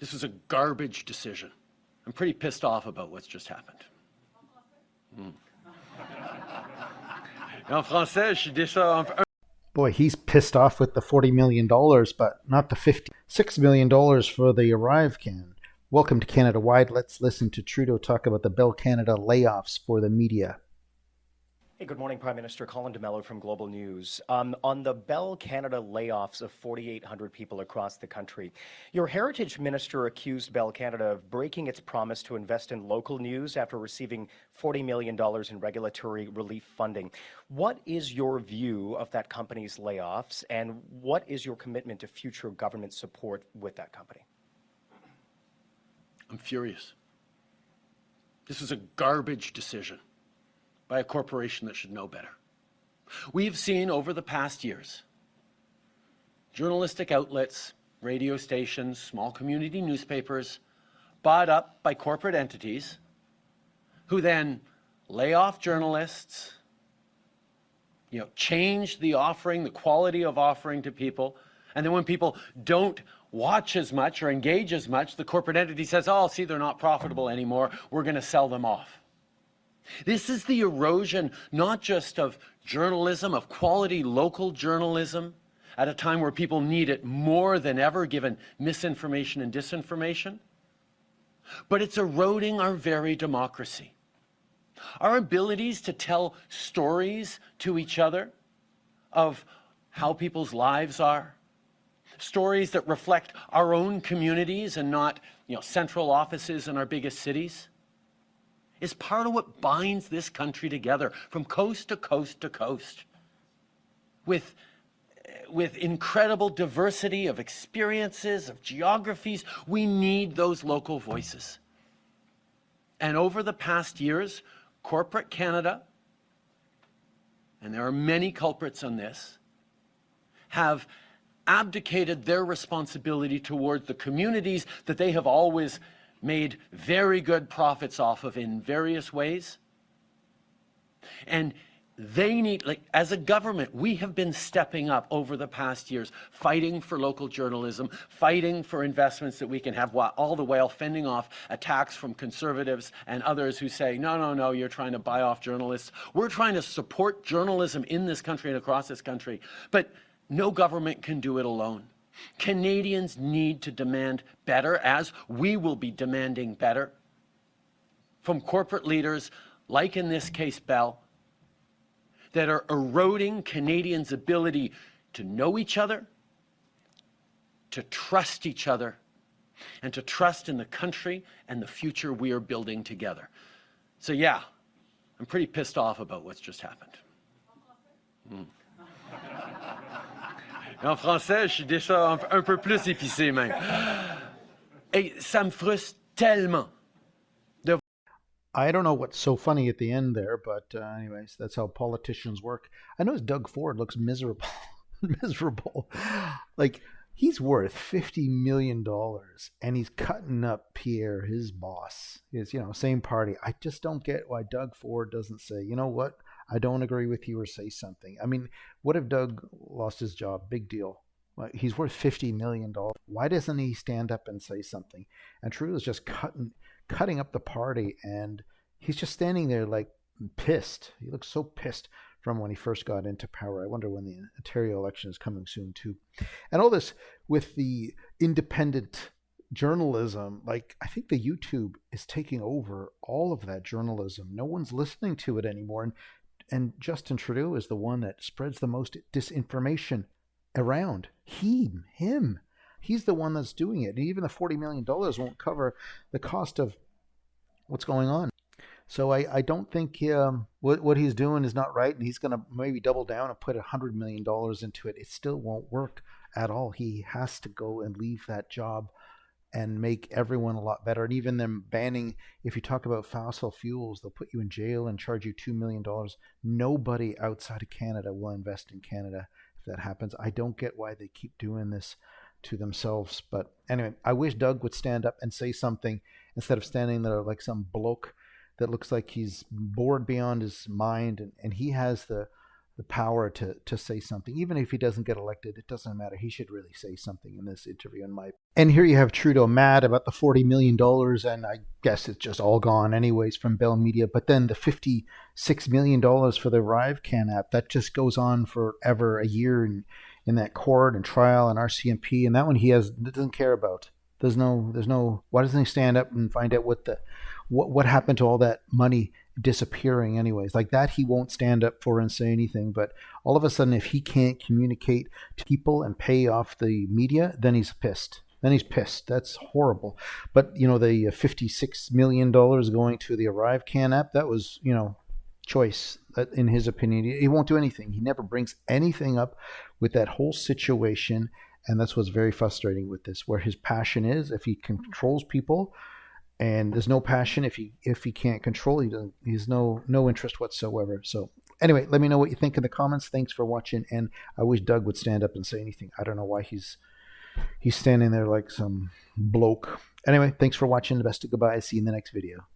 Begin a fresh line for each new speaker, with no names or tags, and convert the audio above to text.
This was a garbage decision. I'm pretty pissed off about what's just happened. En français, je suis déjà
Boy, he's pissed off with the $40 million, but not the $56 million for the ArriveCan. Welcome to Canada Wide. Let's listen to Trudeau talk about the Bell Canada layoffs for the media.
Hey, good morning, Prime Minister. Colin DeMello from Global News. On the Bell Canada layoffs of 4,800 people across the country, your Heritage Minister accused Bell Canada of breaking its promise to invest in local news after receiving $40 million in regulatory relief funding. What is your view of that company's layoffs, and what is your commitment to future government support with that company?
I'm furious. This was a garbage decision by a corporation that should know better. We've seen over the past years journalistic outlets, radio stations, small community newspapers bought up by corporate entities who then lay off journalists, change the offering, the quality of offering to people. And then when people don't watch as much or engage as much, the corporate entity says, oh, see, they're not profitable anymore. We're going to sell them off. This is the erosion, not just of journalism, of quality local journalism, at a time where people need it more than ever, given misinformation and disinformation, but it's eroding our very democracy. Our abilities to tell stories to each other of how people's lives are, stories that reflect our own communities and not, central offices in our biggest cities, is part of what binds this country together from coast to coast to coast, with incredible diversity of experiences, of geographies. We need those local voices. And over the past years, corporate Canada, and there are many culprits on this, have abdicated their responsibility toward the communities that they have always made very good profits off of in various ways. And they need, as a government, we have been stepping up over the past years, fighting for local journalism, fighting for investments that we can have, all the while fending off attacks from conservatives and others who say, no, you're trying to buy off journalists. We're trying to support journalism in this country and across this country, but no government can do it alone. Canadians need to demand better, as we will be demanding better from corporate leaders, like in this case Bell, that are eroding Canadians' ability to know each other, to trust each other, and to trust in the country and the future we are building together. So yeah, I'm pretty pissed off about what's just happened. En français, je suis déjà un peu plus épicé même. Et ça me frustre tellement.
I don't know what's so funny at the end there, but anyways, that's how politicians work. I notice Doug Ford looks miserable. Miserable. Like, he's worth $50 million, and he's cutting up Pierre, his boss. His, same party. I just don't get why Doug Ford doesn't say, you know what? I don't agree with you, or say something. I mean, what if Doug lost his job? Big deal. He's worth $50 million. Why doesn't he stand up and say something? And Trudeau's just cutting up the party, and he's just standing there like pissed. He looks so pissed from when he first got into power. I wonder when the Ontario election is coming soon too. And all this with the independent journalism, I think the YouTube is taking over all of that journalism. No one's listening to it anymore. And Justin Trudeau is the one that spreads the most disinformation around. Him. He's the one that's doing it. And even the $40 million won't cover the cost of what's going on. So I don't think what he's doing is not right, and he's going to maybe double down and put $100 million into it. It still won't work at all. He has to go and leave that job and make everyone a lot better. And even them banning, if you talk about fossil fuels, they'll put you in jail and charge you $2 million. Nobody outside of Canada will invest in Canada if that happens. I don't get why they keep doing this to themselves. But anyway, I wish Doug would stand up and say something instead of standing there like some bloke that looks like he's bored beyond his mind. And he has the the power to say something. Even if he doesn't get elected, it doesn't matter. He should really say something in this interview, in my. And here you have Trudeau mad about the $40 million, and I guess it's just all gone anyways from Bell Media. But then the $56 million for the ArriveCan app, that just goes on forever, a year in that court and trial and RCMP, and that one he doesn't care about. There's no. Why doesn't he stand up and find out what happened to all that money disappearing anyways? Like that he won't stand up for and say anything. But all of a sudden, if he can't communicate to people and pay off the media, then he's pissed. That's horrible. But the $56 million going to the ArriveCan app, that was choice in his opinion. He won't do anything. He never brings anything up with that whole situation. And that's what's very frustrating with this, where his passion is. If he controls people, and there's no passion if he can't control, he's no interest whatsoever. So anyway, let me know what you think in the comments. Thanks for watching, and I wish Doug would stand up and say anything. I don't know why he's standing there like some bloke. Anyway, thanks for watching. The best of goodbye. See you in the next video.